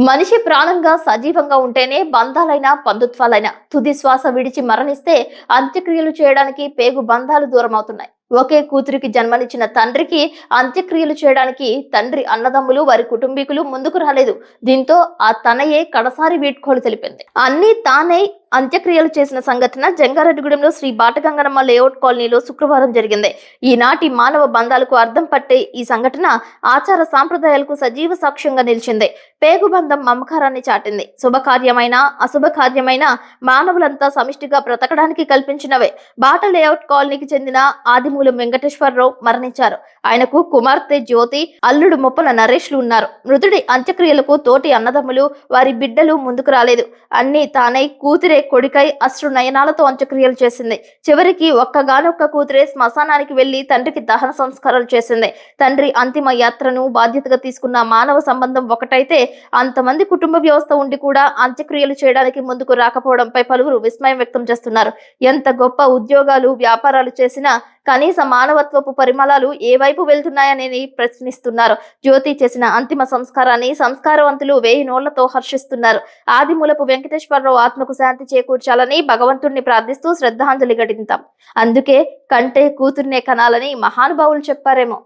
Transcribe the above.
మనిషి ప్రాణంగా సజీవంగా ఉంటేనే బంధాలైనా బంధుత్వాలైనా తుది శ్వాస విడిచి మరణిస్తే అంత్యక్రియలు చేయడానికి పేగు బంధాలు దూరం అవుతున్నాయి. ఒకే కూతురికి జన్మనిచ్చిన తండ్రికి అంత్యక్రియలు చేయడానికి తండ్రి అన్నదమ్ములు వారి కుటుంబీకులు ముందుకు రాలేదు. దీంతో ఆ తనయే కడసారి వీడ్కోలు తెలిపింది. అన్ని తానే అంత్యక్రియలు చేసిన సంఘటన జంగారెడ్డిగూడెంలో శ్రీ బాటగంగనమ్మ లేఅవుట్ కాలనీలో శుక్రవారం జరిగింది. ఈనాటి మానవ బంధాలకు అర్థం పట్టే ఈ సంఘటన ఆచార సాంప్రదాయాలకు సజీవ సాక్ష్యంగా నిలిచింది. పేగుబంధం మమకారాన్ని చాటింది. శుభకార్యమైన అశుభకార్యమైన మానవులంతా సమిష్టిగా బ్రతకడానికి కల్పించినవే. బాట లేఅవుట్ కాలనీకి చెందిన ఆదిమూలం వెంకటేశ్వరరావు మరణించారు. ఆయనకు కుమార్తె జ్యోతి, అల్లుడు ముప్పల నరేష్లు ఉన్నారు. మృతుడి అంత్యక్రియలకు తోటి అన్నదమ్ములు, వారి బిడ్డలు ముందుకు రాలేదు. అన్ని తానై కూతురే కొడుకై అశ్రు నయనాలతో అంత్యక్రియలు చేసింది. చివరికి ఒక్కగానొక్క కూతురే శ్మశానానికి వెళ్లి తండ్రికి దహన సంస్కారాలు చేసింది. తండ్రి అంతిమ యాత్రను బాధ్యతగా తీసుకున్న మానవ సంబంధం ఒకటైతే అంతమంది కుటుంబ వ్యవస్థ ఉండి కూడా అంత్యక్రియలు చేయడానికి ముందుకు రాకపోవడంపై పలువురు విస్మయం వ్యక్తం చేస్తున్నారు. ఎంత గొప్ప ఉద్యోగాలు, వ్యాపారాలు చేసినా కనీస మానవత్వపు పరిమళాలు ఏ వైపు వెళ్తున్నాయని ప్రశ్నిస్తున్నారు. జ్యోతి చేసిన అంతిమ సంస్కారాన్ని సంస్కారవంతులు 1000 నోళ్లతో హర్షిస్తున్నారు. ఆదిమూలపు వెంకటేశ్వరరావు ఆత్మకు శాంతి చేకూర్చాలని భగవంతుణ్ణి ప్రార్థిస్తూ శ్రద్ధాంజలి ఘటించాం. అందుకే కంటే కూతుర్నే కనాలని మహానుభావులు చెప్పారేమో.